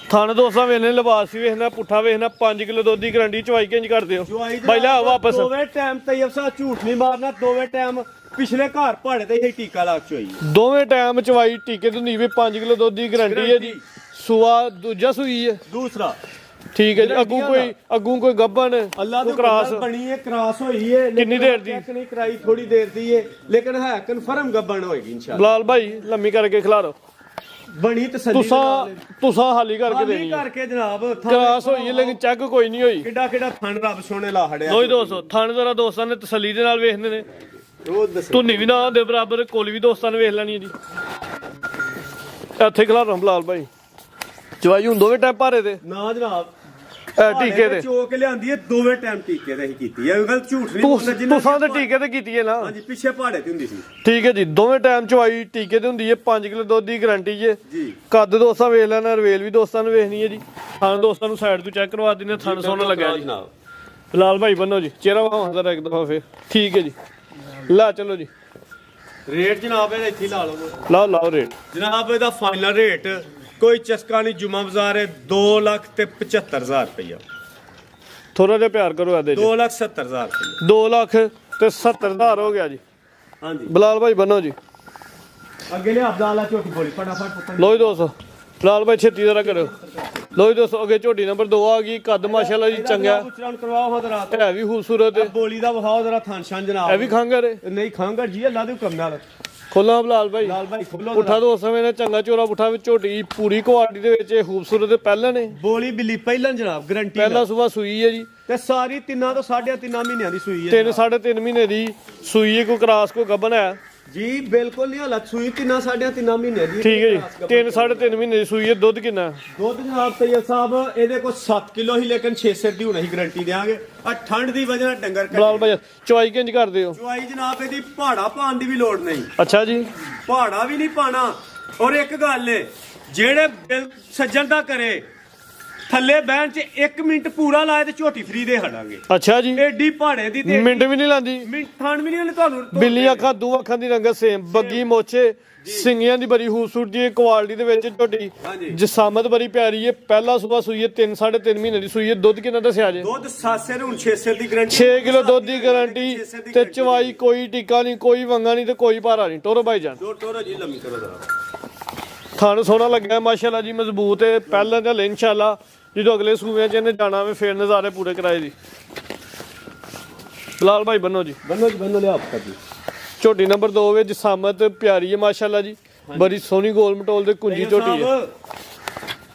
ਥਣ ਦੋਸਤਾਂ ਵੇਖਣੇ, ਲਿਬਾਸ ਵੀ ਵੇਖਣਾ, ਪੁੱਠਾ ਵੇਖਣਾ। 5 ਕਿਲੋ ਦੁੱਧ ਦੀ ਗਾਰੰਟੀ। ਚਵਾਈ ਕਿੰਜ ਕਰਦੇ ਹੋ ਭਾਈ? ਲੈ ਵਾਪਸ। ਦੋਵੇਂ ਟਾਈਮ ਤੈਯਬ ਸਾਹਿਬ ਝੂਠ ਨਹੀਂ ਮਾਰਨਾ। ਦੋਵੇਂ ਟਾਈਮ ਪਿਛਲੇ ਘਰ ਪਹਾੜੇ ਤੇ ਹੀ ਟੀਕਾ ਲਾ ਕੇ ਹੋਈ। ਦੋਵੇਂ ਟਾਈਮ ਚਵਾਈ ਟੀਕੇ ਤੋਂ ਨੀਵੇਂ। 5 ਕਿਲੋ ਦੁੱਧ ਦੀ ਗਾਰੰਟੀ ਹੈ ਜੀ। ਸੂਆ ਦੂਜਾ ਸੂਈ ਹੈ। ਦੂਸਰਾ ਠੀਕ ਹੈ ਜੀ। ਅੱਗੂ ਕੋਈ ਗੱਬਨ ਅੱਲਾ ਦੀ ਕ੍ਰਾਸ ਬਣੀ ਹੈ, ਕ੍ਰਾਸ ਹੋਈ ਹੈ। ਕਿੰਨੀ ਦੇਰ ਦੀ? ਚੈੱਕ ਨਹੀਂ ਕਰਾਈ, ਥੋੜੀ ਦੇਰ ਦੀ ਹੈ, ਲੇਕਿਨ ਹੈ ਕਨਫਰਮ ਗੱਬਣ ਹੋਏਗੀ ਇਨਸ਼ਾਅੱਲਾ। ਬਲਾਲ ਭਾਈ ਲੰਮੀ ਕਰਕੇ ਖਿਲਾਰੋ। ਬਣੀ ਤਸੱਲੀ ਤੁਸਾਂ ਹਾਲੀ ਕਰਕੇ ਦੇਣੀ ਹੈ। ਕਰਕੇ ਜਨਾਬ ਕ੍ਰਾਸ ਹੋਈ ਹੈ ਲੇਕਿਨ ਚੈੱਕ ਕੋਈ ਨਹੀਂ ਹੋਈ। ਕਿੱਡਾ ਕਿੱਡਾ ਥਣ ਰੱਬ ਸੋਹਣੇ ਲਾ ਹੜਿਆ। ਲੋ ਦੋਸਤੋ ਥਣ ਜ਼ਰਾ ਦੋਸਤਾਂ ਨੇ ਤਸੱਲੀ ਦੇ ਨਾਲ ਵੇਖਦੇ ਨੇ। ਉਹ ਦੱਸੋ ਧੁੰਨੀ ਵੀ ਨਾ ਦੇ ਬਰਾਬਰ, ਕੋਲ ਵੀ ਦੋਸਤਾਂ ਨੇ ਵੇਖ ਲੈਣੀ ਹੈ ਜੀ। ਇੱਥੇ ਖਿਲਾਰੋ ਬਲਾਲ ਭਾਈ। ਚਵਾਈ ਹੁਣ ਦੋਵੇਂ ਟਾਈਮ ਭਾਰੇ ਤੇ ਨਾ ਜਨਾਬ ਟੀਕੇ ਤੇ ਚੋਕ ਲਿਆਂਦੀ ਹੈ। ਦੋਵੇਂ ਟਾਈਮ ਟੀਕੇ ਤੇ ਹੀ ਕੀਤੀ ਹੈ। ਇਹ ਗੱਲ ਝੂਠ ਨਹੀਂ ਬੋਲਣਾ। ਤੁਸਾਂ ਦੇ ਟੀਕੇ ਤੇ ਕੀਤੀ ਹੈ ਨਾ? ਹਾਂਜੀ ਪਿੱਛੇ ਪਹਾੜੇ ਤੇ ਹੁੰਦੀ ਸੀ। ਠੀਕ ਹੈ ਜੀ। ਦੋਵੇਂ ਟਾਈਮ ਚਵਾਈ ਟੀਕੇ ਤੇ ਹੁੰਦੀ ਹੈ। 5 ਕਿਲੋ ਦੁੱਧ ਦੀ ਗਾਰੰਟੀ ਹੈ ਜੀ। ਕੱਦ ਦੋਸਤਾਂ ਵੇਖ ਲੈਣਾ, ਰਵੇਲ ਵੀ ਦੋਸਤਾਂ ਨੂੰ ਵੇਖਣੀ ਹੈ ਜੀ। ਥਣ ਦੋਸਤਾਂ ਨੂੰ ਸਾਈਡ ਤੋਂ ਚੈੱਕ ਕਰਵਾ ਦਿੰਦੇ। ਥਣ ਸੋਹਣਾ ਲੱਗਿਆ ਜੀ। ਲਾਲ ਭਾਈ ਬੰਨੋ ਜੀ ਚਿਹਰਾ ਵਿਖਾਉਂ ਜ਼ਰਾ ਇੱਕ ਦਫਾ ਫੇਰ। ਠੀਕ ਹੈ ਜੀ, ਲਾ ਚਲੋ ਜੀ। ਰੇਟ ਜਨਾਬ ਇਹਦਾ ਇੱਥੇ ਲਾ ਲਓ। ਲਾਓ ਰੇਟ ਜਨਾਬ ਇਹਦਾ ਫਾਈਨਲ ਰੇਟ ਕੋਈ ਚਸਕਾ ਨਹੀਂ। ਜੁਮਾ ਬਾਜ਼ਾਰ ਹੈ 2,75,000 ਰੁਪਇਆ। ਥੋੜਾ ਜਿਹਾ ਪਿਆਰ ਕਰੋ ਇਹਦੇ 2,70,000 ਰੁਪਇਆ। 2,70,000 ਹੋ ਗਿਆ ਜੀ। ਹਾਂਜੀ ਬਲਾਲ ਭਾਈ ਬੰਨੋ ਜੀ। ਅੱਗੇ ਲਿਆ ਅਬਦਾਲਾ ਝੋਟੀ ਬੋਲੀ ਫਟਾਫਟ। ਲੋ ਜੀ ਦੋਸਤੋ ਲਾਲ ਭਾਈ ਛੇਤੀ ਜ਼ਰਾ ਕਰਿਓ। ਲੋ ਜੀ ਦੋਸਤੋ ਅੱਗੇ ਝੋਟੀ ਨੰਬਰ 2 ਆ ਗਈ। ਕੱਦ ਮਾਸ਼ਾਅੱਲਾ ਜੀ ਚੰਗਾ ਕਰਵਾਓ ਹਜ਼ਰਾਤ। ਹੈ ਵੀ ਖੂਬਸੂਰਤ ਹੈ। ਬੋਲੀ ਦਾ ਵਿਖਾਓ ਜ਼ਰਾ ਥਾਨ ਸ਼ਾਨ ਜਨਾਬ। ਇਹ ਵੀ ਖੰਗਰ ਹੈ? ਨਹੀਂ ਖਾਂਗੜ ਜੀ ਅੱਲਾ ਦੇ ਹੁਕਮ ਨਾਲ। ਖੋਲਾਂ ਬਲਾਲ ਭਾਈ ਲਾਲ ਭਾਈ ਖੋਲੋ ਪੁੱਠਾ ਦੋ ਸਮੇਂ ਨੇ ਚੰਗਾ ਚੋਰਾ ਪੁੱਠਾ ਵਿੱਚ ਝੋਟੀ ਪੂਰੀ ਕੁਆਲਿਟੀ ਦੇ ਵਿੱਚ ਇਹ ਖੂਬਸੂਰਤ ਤੇ ਪਹਿਲਾਂ ਨੇ ਬੋਲੀ ਬਿੱਲੀ ਪਹਿਲਾਂ ਜਨਾਬ ਗਰੰਟੀ ਪਹਿਲਾ ਸੂਬਾ ਸੂਈ ਹੈ ਜੀ ਤੇ ਸਾਰੀ ਤਿੰਨਾਂ ਤੋਂ 3.5 ਮਹੀਨਿਆਂ ਦੀ ਸੂਈ ਹੈ 3.5 ਮਹੀਨੇ ਦੀ ਸੂਈ ਹੈ, ਕੋਈ ਕਰਾਸ ਕੋ ਗੱਭਣ ਹੈ ਜੀ ਬਿਲਕੁਲ ਨਹੀਂ ਹਲਤ ਸੂਈ ਤਿੰਨਾਂ 3.5 ਮਹੀਨੇ ਦੀ ਠੀਕ ਹੈ ਜੀ 3.5 ਮਹੀਨੇ ਦੀ ਸੂਈ ਹੈ। ਦੁੱਧ ਕਿੰਨਾ ਹੈ? ਦੁੱਧ ਜਨਾਬ ਤैयब ਸਾਹਿਬ ਇਹਦੇ ਕੋਲ 7 ਕਿਲੋ ਹੀ ਲੇਕਿਨ 6 ਸਿਰ ਦੀ ਹੁਣ ਅਸੀਂ ਗਰੰਟੀ ਦੇਾਂਗੇ ਆ ਠੰਡ ਦੀ ਵਜ੍ਹਾ ਨਾਲ ਡੰਗਰ ਬਲਾਲ ਭਾਈ ਚੁਆਈ ਕਿੰਜ ਕਰਦੇ ਹੋ? ਚੁਆਈ ਜਨਾਬ ਇਹਦੀ ਪਹਾੜਾ ਪਾਉਣ ਦੀ ਵੀ ਲੋੜ ਨਹੀਂ, ਅੱਛਾ ਜੀ ਪਹਾੜਾ ਵੀ ਨਹੀਂ ਪਾਣਾ। ਔਰ ਇੱਕ ਗੱਲ ਏ ਜਿਹੜੇ ਦਿਲ ਸੱਜਣ ਦਾ ਕਰੇ ਥੱਲੇ ਬਹਿਣ ਚ 1 ਮਿੰਟ ਪੂਰਾ ਲਾਏ ਤੇ ਝੋਟੀ ਫਰੀ ਦੇ ਹਟਾਂਗੇ। ਅੱਛਾ ਜੀ ਏਡੀ ਪਹਾੜੇ ਦੀ ਤੇ ਮਿੰਟ ਵੀ ਨਹੀਂ ਲਾਂਦੀ ਮਿੰਟ ਥਾਣ ਵੀ ਨਹੀਂ ਉਹਨੇ ਤੁਹਾਨੂੰ ਬਿੱਲੀ ਅੱਖਾਂ ਦੋ ਅੱਖਾਂ ਦੀ ਰੰਗਤ ਸੇਮ ਬੱਗੀ ਮੋਚੇ ਸਿੰਗੀਆਂ ਦੀ ਬੜੀ ਖੂਬਸੂਰਤੀ ਕੁਆਲਿਟੀ ਦੇ ਵਿੱਚ ਝੋਟੀ ਜਸਾਮਤ ਬੜੀ ਪਿਆਰੀ ਹੈ। ਪਹਿਲਾ ਸੂਬਾ ਸੂਈ ਹੈ 3.5 ਮਹੀਨੇ ਦੀ ਸੂਈ ਹੈ। ਦੁੱਧ ਕਿੰਨਾ ਦੱਸਿਆ ਜੇ? ਦੁੱਧ 7 ਸਿਰ ਹੁਣ 6 ਸਿਰ ਦੀ ਗਰੰਟੀ 6 ਕਿਲੋ ਦੁੱਧ ਦੀ ਗਾਰੰਟੀ ਤੇ ਚਵਾਈ ਕੋਈ ਟਿੱਕਾ ਨਹੀਂ ਕੋਈ ਵੰਗਾ ਨਹੀਂ ਤੇ ਕੋਈ ਭਾਰਾ ਨਹੀਂ। ਟੋਰੋ ਭਾਈ ਜਾਨ ਦੋ ਟੋਰੋ ਜੀ ਲੰਮੀ ਕਰੋ ਜਰਾ ਥਣ ਸੋਹਣਾ ਲੱਗਾ ਮਾਸ਼ਾਅੱਲਾ ਜੀ ਮਜ਼ਬੂਤ ਹੈ। ਪਹਿਲਾਂ ਤੇ ਇਨਸ਼ਾਅੱਲਾ ਜਦੋਂ ਅਗਲੇ ਸੂਬਿਆਂ ਚ ਇਹਨੇ ਜਾਣਾ ਵੇ ਫੇਰ ਨਜ਼ਾਰੇ ਪੂਰੇ ਕਰਾਏ ਜੀ। ਬਲਾਲ ਭਾਈ ਬੰਨੋ ਜੀ ਬੰਨੋ ਲਿਆ ਆਪ ਜੀ ਝੋਟੀ ਨੰਬਰ 2 ਵਿੱਚ ਜਸਾਮਤ ਪਿਆਰੀ ਹੈ ਮਾਸ਼ਾਅੱਲਾ ਜੀ ਬੜੀ ਸੋਹਣੀ ਗੋਲ ਮਟੋਲ ਤੇ ਕੁੰਜੀ ਝੋਟੀ ਹੈ।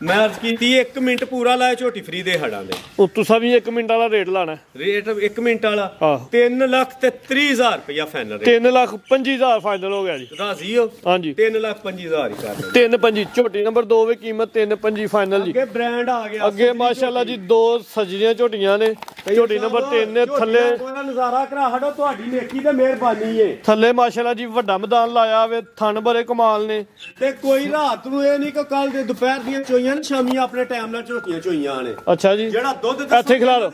ਮੈਂ ਅਰਜ਼ ਕੀਤੀ 1 ਮਿੰਟ ਪੂਰਾ ਲਾਇਆ ਝੋਟੀ ਫਰੀ ਦੇ ਹੜਾਂ ਦੇ ਉਹ ਤੁਸੀਂ ਵੀ 1 ਮਿੰਟ ਵਾਲਾ ਰੇਟ ਲਾਣਾ ਰੇਟ 1 ਮਿੰਟ ਵਾਲਾ ਆਹ 3,30,000 ਰੁਪਇਆ ਫਾਈਨਲ ਰੇਟ 3,25,000 ਫਾਈਨਲ ਹੋ ਗਿਆ ਜੀ। ਰਾਜ਼ੀ ਹੋ? ਹਾਂਜੀ 3,25,000 ਹੀ ਕਰ ਲਓ। 3.25 ਝੋਟੀ ਨੰਬਰ 2 ਵਿੱਚ ਕੀਮਤ 3.25 ਫਾਈਨਲ ਜੀ। ਅੱਗੇ ਬ੍ਰਾਂਡ ਆ ਗਿਆ ਅੱਗੇ ਮਾਸ਼ਾਅੱਲਾ ਜੀ 2 ਸਜੀਆਂ ਝੋਟੀਆਂ ਨੇ। ਝੋਟੀ ਨੰਬਰ 3 ਨੇ ਥੱਲੇ ਉਹਦਾ ਨਜ਼ਾਰਾ ਕਰਾ ਹਟੋ ਤੁਹਾਡੀ ਨੇਕੀ ਤੇ ਮਿਹਰਬਾਨੀ ਏ। ਥੱਲੇ ਮਾਸ਼ਾਅੱਲਾ ਜੀ ਵੱਡਾ ਮੈਦਾਨ ਲਾਇਆ ਹੋਵੇ ਥਣ ਬਰੇ ਕਮਾਲ ਨੇ ਤੇ ਕੋਈ ਰਾਤ ਨੂੰ ਇਹ ਨਹੀਂ ਕਿ ਕੱਲ ਦੇ ਦੁਪਹਿਰ ਦੀਆਂ ਚੋਈਆਂ ਨੇ ਸ਼ਾਮੀ ਆਪਣੇ ਟਾਈਮ ਨਾਲ ਝੋਟੀਆਂ ਚੋਈਆਂ ਨੇ। ਅੱਛਾ ਜੀ ਜਿਹੜਾ ਦੁੱਧ ਇੱਥੇ ਖਿਲਾ ਲਓ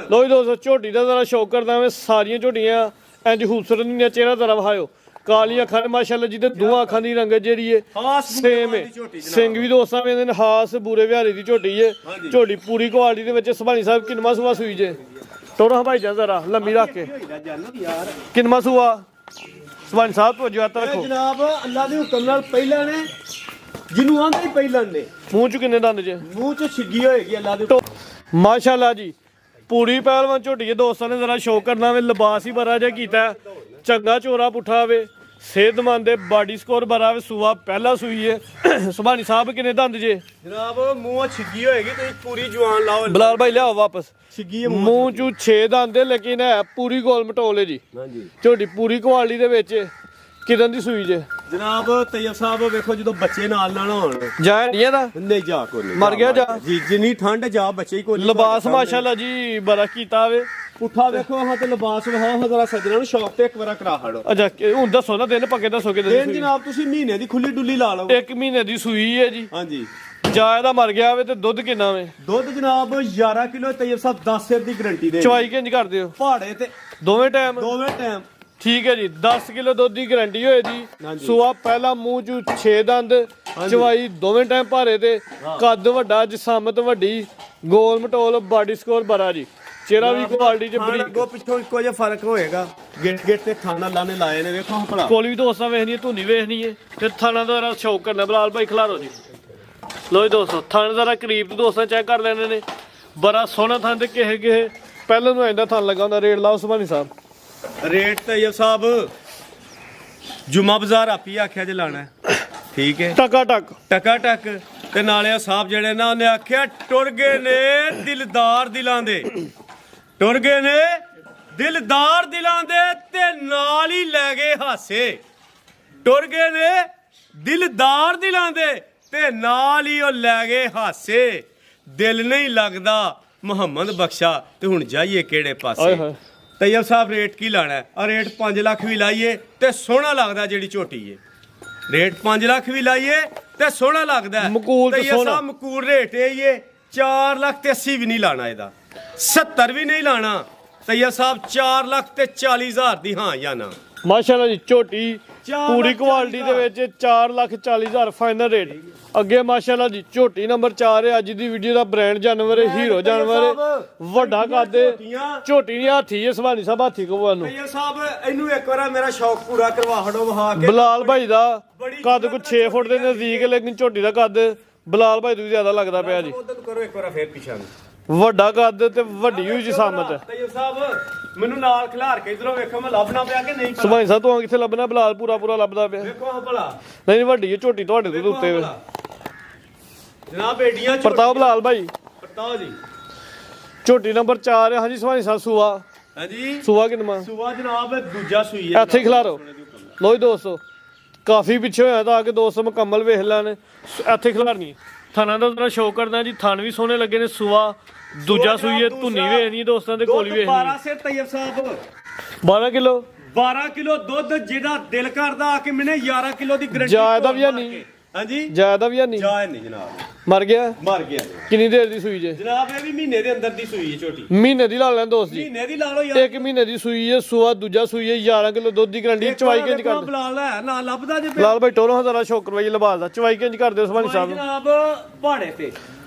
ਲੋ ਜੀ ਦੋਸਤੋ ਝੋਟੀ ਦਾ ਜ਼ਰਾ ਸ਼ੌਕ ਕਰਦਾ ਮੈਂ ਸਾਰੀਆਂ ਝੋਟੀਆਂ ਇੰਜ ਖੂਬਸੂਰਤ ਨੇ ਚਿਹਰਾ ਜ਼ਰਾ ਵਹਾਇਓ ਕਾਲੀਆਂ ਅੱਖਾਂ ਨੇ ਮਾਸ਼ਾਅੱਲਾ ਜੀ ਤੇ ਦੋਹਾਂ ਅੱਖਾਂ ਦੀ ਰੰਗਤ ਜਿਹੜੀ ਏ ਸੇਮ ਏ। ਸਿੰਘ ਵੀ ਦੋਸਤਾਂ ਵੇਂਦੇ ਨੇ ਹਾਸ ਬੂਰੇ ਵਿਹਾਰੇ ਦੀ ਝੋਟੀ ਏ। ਝੋਟੀ ਪੂਰੀ ਕੁਆਲਿਟੀ ਦੇ ਵਿੱਚ ਸੁਭਾਣੀ ਸਾਹਿਬ ਕਿੰਨਵਾਂ ਸੂਆ ਸੂਈ ਜੇ? ਟੋੜਾ ਭਾਈ ਜਾਨ ਜ਼ਰਾ ਲੰਮੀ ਰੱਖ ਕੇ ਕਿੰਨਵਾਂ ਸੂਆ ਸੁਭਾਣੀ ਸਾਹਿਬ ਤੋਂ ਜਵਾਬ ਰੱਖੋ ਜਨਾਬ। ਅੱਲਾ ਦੇ ਹੁਕਮ ਨਾਲ ਪਹਿਲਾਂ ਨੇ ਜਿਹਨੂੰ ਆਂਦੇ ਹੀ ਪਹਿਲਾਂ ਨੇ ਮੂੰਹ ਚ ਕਿੰਨੇ ਦੰਦ ਜੇ? ਮੂੰਹ ਚ ਛਿੱਗੀ ਹੋਏਗੀ ਅੱਲਾ ਦੇ ਮਾਸ਼ਾਅੱਲਾ ਜੀ ਪੂਰੀ ਪਹਿਲਵਾਨ ਝੋਟੀ ਦੋਸਤਾਂ ਨੇ ਜ਼ਰਾ ਸ਼ੌਕ ਕਰਨਾ ਵੇ ਲਿਬਾਸ ਹੀ ਬੜਾ ਜਿਹਾ ਕੀਤਾ ਚੰਗਾ ਚੋਰਾ ਪੁੱਠਾ ਵੇ ਸਿਹਤਮੰਦ ਦੇ ਬਾਡੀ ਸਕੋਰ ਬੜਾ ਵੇ ਸੂਆ ਪਹਿਲਾ ਸੂਈ ਏ। ਸੁਭਾਣੀ ਸਾਹਿਬ ਕਿੰਨੇ ਦੰਦ ਜੇ? ਜਨਾਬ ਮੂੰਹ ਛਿੱਗੀ ਹੋਏਗੀ ਤੁਸੀਂ ਪੂਰੀ ਜਵਾਨ ਲਾਓ। ਬਲਾਲ ਭਾਈ ਲਿਆਓ ਵਾਪਸ ਛਿੱਗੀ ਮੂੰਹ ਚੋਂ 6 ਦੰਦ ਲੇਕਿਨ ਹੈ ਪੂਰੀ ਗੋਲ ਮਟੋਲੇ ਜੀ। ਹਾਂਜੀ ਝੋਟੀ ਪੂਰੀ ਕੁਆਲਿਟੀ ਦੇ ਵਿੱਚ ਕਿਦਾਂ ਦੀ ਸੂਈ ਜੇ? ਜਨਾਬ ਤैयब ਸਾਹਿਬ ਵੇਖੋ ਜਦੋਂ ਬੱਚੇ ਨਾਲ ਨਾ ਹੋਣ ਜਾ ਨਹੀਂ ਇਹਦਾ ਨਹੀਂ ਜਾ ਕੋਈ ਨਹੀਂ ਮਰ ਗਿਆ ਜਾ ਜੀ ਜਿੰਨੀ ਠੰਡ ਜਾ ਬੱਚੇ ਹੀ ਕੋਈ ਲਿਬਾਸ ਮਾਸ਼ਾਅੱਲਾ ਜੀ ਬੜਾ ਕੀਤਾ ਵੇ ਪੁੱਠਾ ਵੇਖੋ ਹਾਂ ਤੇ ਲਿਬਾਸ ਵਹਾ ਹਜ਼ਾਰਾ ਸੱਜਣਾ ਨੂੰ ਸ਼ੌਕ ਤੇ ਇੱਕ ਵਾਰ ਕਰਾ ਹੜੋ। ਅੱਛਾ ਹੁਣ ਦੱਸੋ ਨਾ ਦਿਨ ਪੱਕੇ ਦੱਸੋ ਕਿਦਾਂ ਦੀ ਦਿਨ ਸੂਈ? ਜਨਾਬ ਤੁਸੀਂ ਮਹੀਨੇ ਦੀ ਖੁੱਲੀ ਡੁੱਲੀ ਲਾ ਲਓ। 1 ਮਹੀਨੇ ਦੀ ਸੂਈ ਹੈ ਜੀ। ਹਾਂਜੀ ਜਾ ਇਹਦਾ ਮਰ ਗਿਆ ਵੇ ਤੇ ਦੁੱਧ ਕਿੰਨਾ ਵੇ? ਦੁੱਧ ਜਨਾਬ 11 ਕਿਲੋ ਤैयब ਸਾਹਿਬ 10 ਸਿਰ ਦੀ ਗਰੰਟੀ ਦੇ ਚਵਾਈ ਕਿੰਜ ਕਰਦੇ ਹੋ? ਪਹਾੜੇ ਤੇ ਦੋਵੇਂ ਟਾਈਮ ਟਾਈਮ ਠੀਕ ਹੈ ਜੀ 10 ਕਿਲੋ ਦੁੱਧ ਦੀ ਗਾਰੰਟੀ ਹੋਏ ਜੀ। ਸੂਆ ਪਹਿਲਾ ਮੂੰਹ ਚ 6 ਦੰਦ ਚਵਾਈ ਦੋਵੇਂ ਟਾਈਮ ਭਾਰੇ ਤੇ ਕੱਦ ਵੱਡਾ ਜਸਾਮਤ ਵੱਡੀ ਗੋਲ ਮਟੋਲ ਬਾਡੀ ਸਕੋਰ ਬੜਾ ਜੀ ਚਿਹਰਾ ਵੀ ਕੁਆਲਿਟੀ ਚ ਬੜੀ ਅੱਗੋਂ ਪਿੱਛੋਂ ਇੱਕੋ ਜਿਹਾ ਫਰਕ ਹੋਏਗਾ। ਗੇਟ ਤੇ ਖਾਣਾ ਲਾਣੇ ਲਾਏ ਨੇ ਵੇਖੋ ਭਲਾ ਕੋਲੀ ਵੀ ਦੋਸਤਾਂ ਵੇਖਣੀ ਹੈ ਧੁਨੀ ਵੇਖਣੀ ਹੈ ਤੇ ਥਾਣਾ ਦਾ ਸ਼ੌਕ ਕਰਨਾ ਬਲਾਲ ਭਾਈ ਖਿਲਾਰੋ ਜੀ। ਲੋ ਜੀ ਦੋਸਤੋ ਥਣ ਜ਼ਰਾ ਕਰੀਬ ਤੋਂ ਦੋਸਤਾਂ ਚੈੱਕ ਕਰ ਲੈਣੇ ਨੇ ਬੜਾ ਸੋਹਣਾ ਥਣ ਤੇ ਕਿਸੇ ਪਹਿਲਾਂ ਨੂੰ ਆਂਦਾ ਥਣ ਲੱਗਾ ਹੁੰਦਾ। ਰੇਟ ਲਾਓ ਸੁਭਾਣੀ ਸਾਹਿਬ। ਰੇਟ ਤैयब ਸਾਹਿਬ ਜੁਮਾ ਬਾਜ਼ਾਰ ਆਪੀ ਆਖਿਆ ਜੇ ਲਾਣਾ ਠੀਕ ਹੈ ਟਕਾ ਟਕ ਤੇ ਨਾਲੇ ਸਾਹਿਬ ਜਿਹੜੇ ਨਾ ਉਹਨੇ ਆਖਿਆ ਟੁਰ ਗਏ ਨੇ ਦਿਲਦਾਰ ਦਿਲਾਂ ਦੇ ਟੁਰ ਗਏ ਨੇ ਦਿਲਦਾਰ ਦਿਲਾਂ ਦੇ ਤੇ ਨਾਲ ਹੀ ਲੈ ਗਏ ਹਾਸੇ ਟੁਰ ਗਏ ਨੇ ਦਿਲਦਾਰ ਦਿਲਾਂ ਦੇ ਤੇ ਨਾਲ ਹੀ ਉਹ ਲੈ ਗਏ ਹਾਸੇ ਦਿਲ ਨਹੀਂ ਲੱਗਦਾ ਮੁਹੰਮਦ ਬਖਸ਼ਾ ਤੇ ਹੁਣ ਜਾਈਏ ਕਿਹੜੇ ਪਾਸੇ। ਤैयब ਸਾਹਿਬ ਰੇਟ ਕੀ ਲਾਣਾ ਆ? ਰੇਟ 5 ਲੱਖ ਵੀ ਲਾਈਏ ਤੇ ਸੋਹਣਾ ਲੱਗਦਾ ਜਿਹੜੀ ਝੋਟੀ ਏ। ਰੇਟ 5 ਲੱਖ ਵੀ ਲਾਈਏ ਤੇ ਸੋਹਣਾ ਲੱਗਦਾ ਮਕੂਲ ਤੇ ਤैयब ਸਾਹਿਬ ਮਕੂਲ ਰੇਟ ਇਹ ਏ 4 ਲੱਖ ਤੇ 80 ਵੀ ਨਹੀਂ ਲਾਣਾ ਇਹਦਾ 70 ਵੀ ਨਹੀਂ ਲਾਣਾ ਤैयब ਸਾਹਿਬ 4 ਲੱਖ ਤੇ 40 ਹਜ਼ਾਰ ਦੀ ਹਾਂ ਜਾਂ ਨਾ। ਮਾਸ਼ਾਅੱਲਾ ਜੀ ਝੋਟੀ ਪੂਰੀ ਕੁਆਲਿਟੀ ਦੇ ਵਿੱਚ 4,40,000 ਫਾਈਨਲ ਰੇਟ। ਅੱਗੇ ਮਾਸ਼ਾਅੱਲਾ ਜੀ ਝੋਟੀ ਨੰਬਰ 4 ਹੈ ਅੱਜ ਦੀ ਵੀਡੀਓ ਦਾ ਬ੍ਰਾਂਡ ਜਾਨਵਰ ਹੈ ਹੀਰੋ ਜਾਨਵਰ ਹੈ ਵੱਡਾ ਕੱਦ ਝੋਟੀ ਨਹੀਂ ਹਾਥੀ ਹੈ ਸੁਭਾਣੀ ਸਾਹਿਬ ਹਾਥੀ ਕੋਵਾਂ ਨੂੰ। ਤैयब ਸਾਹਿਬ ਇਹਨੂੰ ਇੱਕ ਵਾਰ ਮੇਰਾ ਸ਼ੌਕ ਪੂਰਾ ਕਰਵਾ ਹੜੋ ਵਹਾ ਕੇ। ਬਲਾਲ ਭਾਈ ਦਾ ਕੱਦ ਕੋ 6 ਫੁੱਟ ਦੇ ਨਜ਼ਦੀਕ ਲੇਕਿਨ ਝੋਟੀ ਦਾ ਕੱਦ ਬਲਾਲ ਭਾਈ ਤੋਂ ਜ਼ਿਆਦਾ ਲੱਗਦਾ ਪਿਆ ਜੀ। ਉਧਰ ਕਰੋ ਇੱਕ ਵਾਰ ਫੇਰ ਪਿਛਾਂ ਵੱਡਾ ਕੱਦ ਤੇ ਵੱਡੀ ਹੋਈ ਜਿਸਾਮਤ ਹੈ। ਤੈਯਬ ਸਾਹਿਬ ਮੈਨੂੰ ਨਾਲ ਖਿਲਾਰ ਕੇ ਇਧਰੋਂ ਵੇਖੋ ਮੈਂ ਲੱਭਣਾ ਪਿਆ ਕਿ ਨਹੀਂ। ਸੁਭਾਈ ਸਾਹਿਬ ਤੋਂ ਕਿੱਥੇ ਲੱਭਣਾ, ਬਲਾਲ ਪੂਰਾ ਲੱਭਦਾ ਪਿਆ। ਵੇਖੋ ਹਾਂ ਭਲਾ, ਨਹੀਂ ਵੱਡੀ ਹੈ ਝੋਟੀ ਤੁਹਾਡੇ ਤੋਂ ਉੱਤੇ ਵੇ। ਜਨਾਬ ਏਡੀਆਂ ਪ੍ਰਤਾਪ ਬਲਾਲ ਭਾਈ, ਪ੍ਰਤਾਪ ਜੀ ਝੋਟੀ ਨੰਬਰ 4 ਹੈ। ਹਾਂਜੀ ਸੁਭਾਈ ਸਾਹਿਬ ਸੂਆ, ਹਾਂਜੀ ਸੂਆ ਕਿੰਨਾ ਸੂਆ ਜਨਾਬ ਦੂਜਾ ਸੂਈ ਹੈ। ਇੱਥੇ ਖਿਲਾਰੋ ਲੋ ਜੀ ਦੋਸਤੋ, ਕਾਫੀ ਪਿੱਛੇ ਹੋਇਆ ਤਾਂ ਆ ਕੇ ਦੋਸਤ ਮੁਕੰਮਲ ਵੇਖ ਲੈਣ। ਇੱਥੇ ਖਿਲਾਰਨੀ ਥਾਣਾ ਦਾ ਜ਼ਰਾ ਸ਼ੋਅ ਕਰਦਾ ਜੀ, ਥਣ ਵੀ ਸੋਹਣੇ ਲੱਗੇ ਨੇ। ਸੂਆ ਦੂਜਾ ਸੂਈ ਹੈ, ਧੁੰਨੀ ਵੇਖਣੀ ਦੋਸਤਾਂ ਦੇ ਕੋਲ ਹੀ ਵੇਖਣੀ। 12 ਸਿਰ ਤੈਯਬ ਸਾਹਿਬ 12 ਕਿਲੋ 12 ਕਿਲੋ ਦੁੱਧ ਜਿਹੜਾ ਦਿਲ ਕਰਦਾ ਆ ਕੇ ਮੈਨੇ 11 ਕਿਲੋ ਦੀ ਗਰੰਟੀ। ਜ਼ਿਆਦਾ ਵੀ ਨਹੀਂ, ਹਾਂਜੀ ਜ਼ਿਆਦਾ ਵੀ ਨਹੀਂ। ਜਾਇ ਨਹੀਂ ਜਨਾਬ, ਮਰ ਗਿਆ। ਮਰ ਗਿਆ ਜੀ। ਕਿੰਨੀ ਦੇਰ ਦੀ ਸੂਈ ਜੇ ਜਨਾਬ? ਇਹ ਵੀ ਮਹੀਨੇ ਦੇ ਅੰਦਰ ਦੀ ਸੂਈ ਹੈ ਝੋਟੀ। ਮਹੀਨੇ ਦੀ ਲਾ ਲੈਣ ਦੋਸਤ ਜੀ, ਮਹੀਨੇ ਦੀ ਲਾ ਲਓ ਯਾਰ। 1 ਮਹੀਨੇ ਦੀ ਸੂਈ ਹੈ। ਸੂਆ ਦੂਜਾ ਸੂਈ ਹੈ, 11 ਕਿਲੋ ਦੁੱਧ ਦੀ ਗਰੰਟੀ। ਚਵਾਈ ਕਿੰਜ ਕਰਦੇ ਬਲਾਲ ਲੈ ਨਾ ਲੱਭਦਾ ਜੇ ਲਾਲ ਭਾਈ ਟੋਰੋ ਹਜ਼ਾਰਾ ਸ਼ੋਕਰ ਭਾਈ ਲਬਾਸ ਦਾ ਚਵਾਈ ਕਿੰਜ ਕਰਦੇ ਉਸ ਭਾਈ ਸਾਹਿਬ ਜਨਾਬ ਪਹਾੜੇ ਤੇ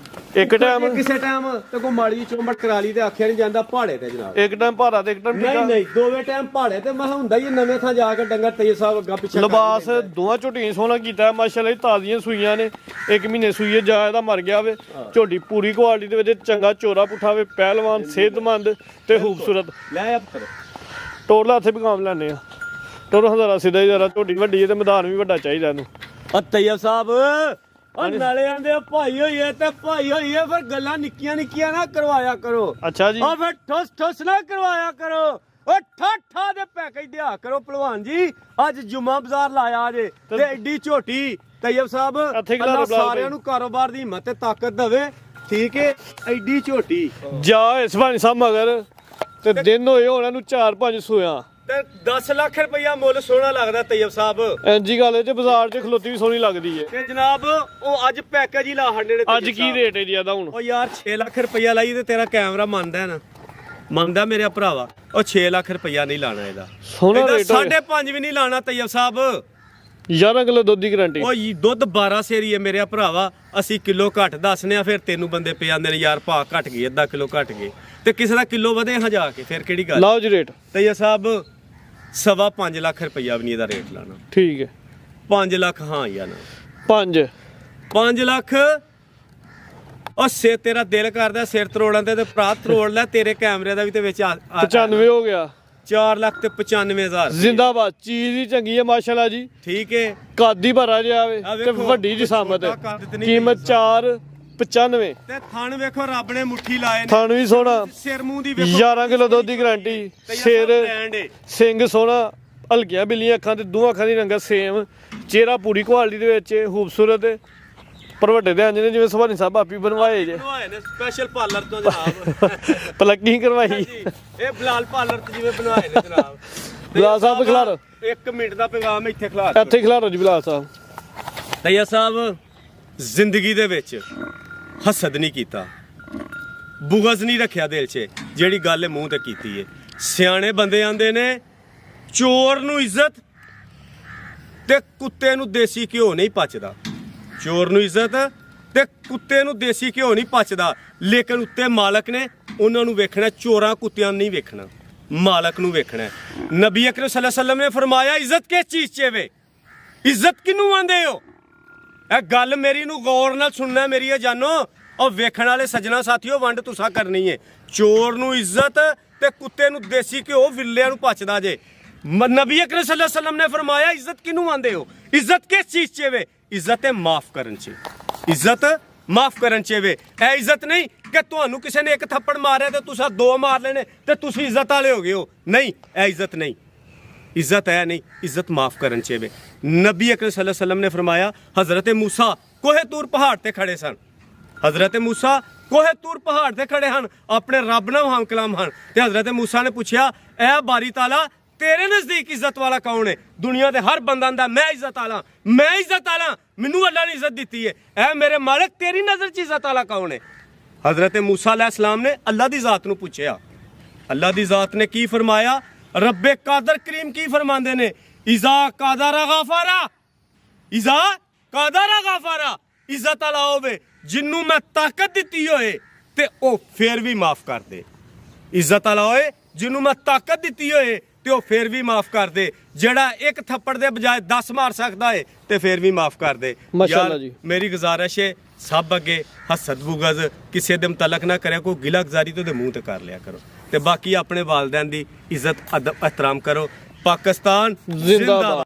ਇੱਕ ਟਾਈਮ ਕਿਸੇ ਟਾਈਮ ਤੇ ਕੋਈ ਮਾੜੀ ਚੋਂਬਟ ਕਰਾ ਲਈ ਤੇ ਆਖਿਆ ਨਹੀਂ ਜਾਂਦਾ ਪਹਾੜੇ ਤੇ ਜਨਾਬ। ਇੱਕ ਟਾਈਮ ਭਾਰਾ ਤੇ ਇੱਕ ਟਾਈਮ ਨਹੀਂ ਨਹੀਂ ਦੋਵੇਂ ਟਾਈਮ ਪਹਾੜੇ ਤੇ ਮੈਂ ਹੁੰਦਾ ਹੀ ਨਵੇਂ ਥਾਂ ਜਾ ਕੇ ਡੰਗਰ ਤੈਯਬ ਸਾਹਿਬ ਅੱਗਾ ਪਿੱਛੇ ਲਿਬਾਸ ਦੋਵਾਂ ਝੋਟੀਆਂ ਸੋਹਣਾ ਕੀਤਾ ਮਾਸ਼ਾਅੱਲਾ। ਤਾਜ਼ੀਆਂ ਸੂਈਆਂ ਨੇ, 1 ਮਹੀਨੇ ਸੂਈ ਹੈ, ਜਾ ਇਹਦਾ ਮਰ ਗਿਆ ਵੇ। ਝੋਟੀ ਪੂਰੀ ਕੁਆਲਿਟੀ ਦੇ ਵਿੱਚ, ਚੰਗਾ ਚੋਰਾ ਪੁੱਠਾ ਵੇ, ਪਹਿਲਵਾਨ, ਸਿਹਤਮੰਦ ਤੇ ਖੂਬਸੂਰਤ। ਲੈ ਆਪ ਕਰ ਟੋਰਲਾ ਇੱਥੇ ਵੀ ਕੰਮ ਲੈਣੇ ਆ। ਟੋਰੋ ਹਜ਼ਾਰਾ ਸਿੱਧਾ ਹੀ ਜਰਾ, ਝੋਟੀ ਵੱਡੀ ਹੈ ਤੇ ਮੈਦਾਨ ਵੀ ਵੱਡਾ ਚਾਹੀਦਾ ਇਹਨੂੰ। ਤੈਯਬ ਸਾਹਿਬ ਨਾਲੇ ਆਂਦੇ ਭਾਈ ਹੋਈਏ ਤੇ ਭਾਈ ਹੋਈਏ, ਫਿਰ ਗੱਲਾਂ ਨਿੱਕੀਆਂ ਨਿੱਕੀਆਂ ਨਾ ਕਰਵਾਇਆ ਕਰੋ। ਅੱਛਾ ਜੀ, ਉਹ ਫਿਰ ਠੁੱਸ ਨਾ ਕਰਵਾਇਆ ਕਰੋ। ਓ ਠਾਠਾ ਦੇ ਪੈਕੇਜ ਦਿਆ ਕਰੋ ਪਹਿਲਵਾਨ ਜੀ। ਅੱਜ ਜੁਮਾ ਬਾਜ਼ਾਰ ਲਾਇਆ ਜੇ ਤੇ ਐਡੀ ਝੋਟੀ ਤੈਯਬ ਸਾਹਿਬ ਅੱਲਾਹ ਸਾਰਿਆਂ ਨੂੰ ਕਾਰੋਬਾਰ ਦੀ ਹਿੰਮਤ ਤੇ ਤਾਕਤ ਦੇਵੇ। ਠੀਕ ਹੈ, ਐਡੀ ਝੋਟੀ ਜਾ ਇਸ ਭਾਈ ਸਾਹਿਬ ਮਗਰ ਤੇ ਦਿਨ ਹੋਏ ਉਹਨਾਂ ਨੂੰ 4-5 ਸੂਆਂ ਤੇ 10 ਲੱਖ ਰੁਪਇਆ ਮੁੱਲ ਸੋਹਣਾ ਲੱਗਦਾ ਤੈਯਬ ਸਾਹਿਬ। ਇੰਜੀ ਗੱਲ ਹੈ, ਬਾਜ਼ਾਰ 'ਚ ਖਲੋਤੀ ਵੀ ਸੋਹਣੀ ਲੱਗਦੀ ਹੈ। ਤੇ ਜਨਾਬ ਉਹ ਅੱਜ ਪੈਕੇਜ ਹੀ ਲਾ ਹੰਡੇ ਨੇ। ਅੱਜ ਕੀ ਰੇਟ ਹੈ ਜੀ ਇਹਦਾ ਹੁਣ? ਉਹ ਯਾਰ 6 ਲੱਖ ਰੁਪਇਆ ਲਾਈ ਤੇ ਤੇਰਾ ਕੈਮਰਾ ਮੰਨਦਾ ਹੈ ਨਾ, ਮੰਨਦਾ ਮੇਰਾ ਭਰਾਵਾ। ਉਹ 6 ਲੱਖ ਰੁਪਇਆ ਨਹੀਂ ਲਾਣਾ ਇਹਦਾ, ਸੋਹਣਾ ਰੇਟ ਹੋਇਆ। 5.5 ਵੀ ਨਹੀਂ ਲਾਣਾ ਤੈਯਬ ਸਾਹਿਬ। 11 ਕਿਲੋ ਦੁੱਧ ਦੀ ਗਾਰੰਟੀ। ਉਹ ਦੁੱਧ 12 ਸੇਰੀ ਹੈ ਮੇਰੇ ਭਰਾਵਾ। ਅਸੀਂ ਕਿਲੋ ਘੱਟ ਦੱਸਨੇ ਆ, ਫਿਰ ਤੈਨੂੰ ਬੰਦੇ ਪੇ ਜਾਂਦੇ ਨੇ ਯਾਰ ਭਾਅ ਘਟ ਗਏ, ਅੱਧਾ ਕਿਲੋ ਘਟ ਗਏ, ਤੇ ਕਿਸੇ ਦਾ ਕਿਲੋ ਵਧੇ ਹਾਂ ਜਾ ਕੇ, ਫਿਰ ਕਿਹੜੀ ਗੱਲ। ਲਾਓ ਜੀ ਰੇਟ। ਤੈਯਬ ਸਾਹਿਬ 5.25 ਲੱਖ ਰੁਪਇਆ ਵੀ ਨਹੀਂ ਇਹਦਾ ਰੇਟ ਲਾਣਾ। ਠੀਕ ਹੈ, 5 ਲੱਖ ਹਾਂ ਜਾਂ ਨਾ? 5 ਲੱਖ। ਉਹ ਸੇ ਤੇਰਾ ਦਿਲ ਕਰਦਾ ਸਿਰ ਤਰੋੜਨ ਤੇ ਭਰਾ ਤਰੋੜ ਲੈ, ਤੇਰੇ ਕੈਮਰੇ ਦਾ ਵੀ ਤੇ ਵਿੱਚ 95 ਹੋ ਗਿਆ। 4 ਲੱਖ ਤੇ 95,000 ਜ਼ਿੰਦਾਬਾਦ। ਚੀਜ਼ ਹੀ ਚੰਗੀ ਹੈ ਮਾਸ਼ਾਅੱਲਾ ਜੀ, ਠੀਕ ਹੈ। ਕਾਦੀ ਭਰਾ ਜਾਵੇ ਤੇ ਵੱਡੀ ਜਿਸਾਮਤ ਹੈ। ਕੀਮਤ 4.95। ਤੇ ਥਣ ਵੇਖੋ ਰੱਬ ਨੇ ਮੁੱਠੀ ਲਾਏ ਨੇ, ਥਣ ਵੀ ਸੋਹਣਾ, ਸਿਰ ਮੂੰਹ ਦੀ ਵੇਖੋ 11 ਕਿਲੋ ਦੁੱਧ ਦੀ ਗਾਰੰਟੀ। ਸਿਰ ਸਿੰਘ ਸੋਹਣਾ, ਹਲਕੀਆਂ ਬਿੱਲੀਆਂ ਅੱਖਾਂ ਤੇ ਦੋਹਾਂ ਅੱਖਾਂ ਦੀ ਰੰਗਤ ਸੇਮ, ਚਿਹਰਾ ਪੂਰੀ ਕੁਆਲਿਟੀ ਦੇ ਵਿੱਚ ਖੂਬਸੂਰਤ ਪਰ ਵੱਡੇ ਦੇ ਅੰਜਨੇ ਜਿਵੇਂ ਸੁਭਾਨੀ ਸਾਹਿਬ ਆਪੀ ਬਣਵਾਏ ਜੇ। ਬਣਵਾਏ ਨੇ ਸਪੈਸ਼ਲ ਪਾਰਲਰ ਤੋਂ ਜਨਾਬ। ਪਲੱਕਿੰਗ ਕਰਵਾਈ ਇਹ ਬਲਾਲ ਪਾਰਲਰ ਤੋਂ ਜਿਵੇਂ ਬਣਵਾਏ ਨੇ ਜਨਾਬ। ਬਲਾਲ ਸਾਹਿਬ ਖਿਲਾਰੋ 1 ਮਿੰਟ ਦਾ ਪੈਗਾਮ ਇੱਥੇ ਖਿਲਾਰ। ਇੱਥੇ ਖਿਲਾਰੋ ਜੀ ਬਲਾਲ ਸਾਹਿਬ। ਤੈਯਬ ਸਾਹਿਬ ਜ਼ਿੰਦਗੀ ਦੇ ਵਿੱਚ ਹਸਦ ਨਹੀਂ ਕੀਤਾ, ਬੁਗਜ਼ ਨਹੀਂ ਰੱਖਿਆ ਦਿਲ 'ਚ, ਜਿਹੜੀ ਗੱਲ ਮੂੰਹ ਤੇ ਕੀਤੀ ਹੈ। ਸਿਆਣੇ ਬੰਦੇ ਆਂਦੇ ਨੇ ਚੋਰ ਨੂੰ ਇੱਜ਼ਤ ਤੇ ਕੁੱਤੇ ਨੂੰ ਦੇਸੀ ਘਿਓ ਨਹੀਂ ਪਚਦਾ। ਚੋਰ ਨੂੰ ਇੱਜ਼ਤ ਤੇ ਕੁੱਤੇ ਨੂੰ ਦੇਸੀ ਘਿਓ ਨਹੀਂ ਪਚਦਾ, ਲੇਕਿਨ ਉੱਤੇ ਮਾਲਕ ਨੇ, ਉਹਨਾਂ ਨੂੰ ਵੇਖਣਾ। ਚੋਰਾਂ ਕੁੱਤਿਆਂ ਨੂੰ ਨਹੀਂ ਵੇਖਣਾ, ਮਾਲਕ ਨੂੰ ਵੇਖਣਾ। ਨਬੀ ਅਕਰਮ ਸੱਲੱਲਾਹੁ ਅਲੈहि ਵਸੱਲਮ ਨੇ ਫਰਮਾਇਆ ਇੱਜ਼ਤ ਕਿਸ ਚੀਜ਼ 'ਚ ਵੇ? ਇੱਜ਼ਤ ਕਿਹਨੂੰ ਆਂਦੇ ਹੋ? ਇਹ ਗੱਲ ਮੇਰੀ ਨੂੰ ਗੌਰ ਨਾਲ ਸੁਣਨਾ ਮੇਰੀ ਇਹ ਜਾਨੋ, ਔਰ ਵੇਖਣ ਵਾਲੇ ਸੱਜਣਾ ਸਾਥੀਓ ਵੰਡ ਤੁਸਾਂ ਕਰਨੀ ਹੈ। ਚੋਰ ਨੂੰ ਇੱਜ਼ਤ ਤੇ ਕੁੱਤੇ ਨੂੰ ਦੇਸੀ ਘਿਓ ਵਿਰਲਿਆਂ ਨੂੰ ਪਚਦਾ ਜੇ। ਨਬੀ ਅਕਰਮ ਸੱਲੱਲਾਹੁ ਅਲੈहि ਵਸੱਲਮ ਨੇ ਫਰਮਾਇਆ ਇੱਜ਼ਤ ਕਿਹਨੂੰ ਆਂਦੇ ਹੋ? ਇੱਜ਼ਤ ਕਿਸ ਚੀਜ਼ 'ਚ ਵੇ? ਇੱਜ਼ਤ ਹੈ ਮਾਫ ਕਰਨ 'ਚ। ਇੱਜ਼ਤ ਮਾਫ ਕਰਨ 'ਚ ਵੇ। ਇਹ ਇੱਜ਼ਤ ਨਹੀਂ ਕਿ ਤੁਹਾਨੂੰ ਕਿਸੇ ਨੇ 1 ਥੱਪੜ ਮਾਰਿਆ ਤੇ ਤੁਸੀਂ 2 ਮਾਰ ਲੈਣੇ ਤੇ ਤੁਸੀਂ ਇੱਜ਼ਤ ਵਾਲੇ ਹੋ ਗਏ ਹੋ। ਨਹੀਂ, ਇਹ ਇੱਜ਼ਤ ਨਹੀਂ, ਇੱਜ਼ਤ ਹੈ ਨਹੀਂ, ਇੱਜ਼ਤ ਮਾਫ ਕਰਨ 'ਚ ਵੇ। ਨਬੀ ਅਕਰਮ ਸੱਲੱਲਾਹੁ ਅਲੈहि ਵਸੱਲਮ ਨੇ ਫਰਮਾਇਆ ਹਜ਼ਰਤ ਮੂਸਾ ਕੋਹੇ ਤੂਰ ਪਹਾੜ ਤੇ ਖੜੇ ਸਨ। ਹਜ਼ਰਤ ਮੂਸਾ ਕੋਹੇ ਤੂਰ ਪਹਾੜ ਤੇ ਖੜੇ ਹਨ, ਆਪਣੇ ਰੱਬ ਨਾਲ ਹਮ ਕਲਾਮ ਹਨ। ਤੇ ਹਜ਼ਰਤ ਮੂਸਾ ਨੇ ਪੁੱਛਿਆ ਐ ਬਾਰੀ ਤਾਲਾ ਤੇਰੇ ਨਜ਼ਦੀਕ ਇੱਜ਼ਤ ਵਾਲਾ ਕੌਣ ਹੈ? ਦੁਨੀਆ ਦੇ ਹਰ ਬੰਦਾ ਦਾ ਮੈਂ ਇੱਜ਼ਤ ਵਾਲਾ, ਮੈਂ ਇੱਜ਼ਤ ਵਾਲਾ, ਮੈਨੂੰ ਅੱਲਾ ਨੇ ਇੱਜ਼ਤ ਦਿੱਤੀ ਹੈ। ਐ ਮੇਰੇ ਮਾਲਕ ਤੇਰੀ ਨਜ਼ਰ 'ਚ ਇੱਜ਼ਤ ਵਾਲਾ ਕੌਣ ਹੈ? ਹਜ਼ਰਤ ਮੂਸਾ अलैहिस्सलाम ने अल्लाह दी ज़ात नूं पुछया। अल्लाह दी ज़ात ने की फरमाया? रब्बे कादर करीम की फरमांदे ने इज़ा कादरा गफारा, इज़ा कादरा गफारा, इज्जत वाला होवे जिन्नू मैं ताकत दित्ती होए ते ओ फिर भी माफ कर दे। इज्जत वाला होए जिन्नू मैं ताकत दित्ती होए ਤੇ ਉਹ ਫਿਰ ਵੀ ਮਾਫ ਕਰ ਦੇ। ਜਿਹੜਾ ਇੱਕ ਥੱਪੜ ਦੇ ਬਜਾਏ 10 ਮਾਰ ਸਕਦਾ ਏ ਤੇ ਫਿਰ ਵੀ ਮਾਫ ਕਰ ਦੇ। ਮਾਸ਼ਾਅੱਲਾ ਜੀ। ਮੇਰੀ ਗੁਜ਼ਾਰਿਸ਼ ਹੈ ਸਭ ਅੱਗੇ ਹਸਦ ਬੁਗਜ਼ ਕਿਸੇ ਦੇ ਮੁਤਲਕ ਨਾ ਕਰਿਆ, ਕੋਈ ਗਿਲਾ ਗੁਜ਼ਾਰੀ ਤੇ ਉਹਦੇ ਮੂੰਹ ਤੇ ਕਰ ਲਿਆ ਕਰੋ, ਤੇ ਬਾਕੀ ਆਪਣੇ ਵਾਲਿदैन ਦੀ ਇੱਜ਼ਤ ਅਦਬ ਇਹਤਰਾਮ ਕਰੋ। ਪਾਕਿਸਤਾਨ ਜ਼ਿੰਦਾਬਾਦ।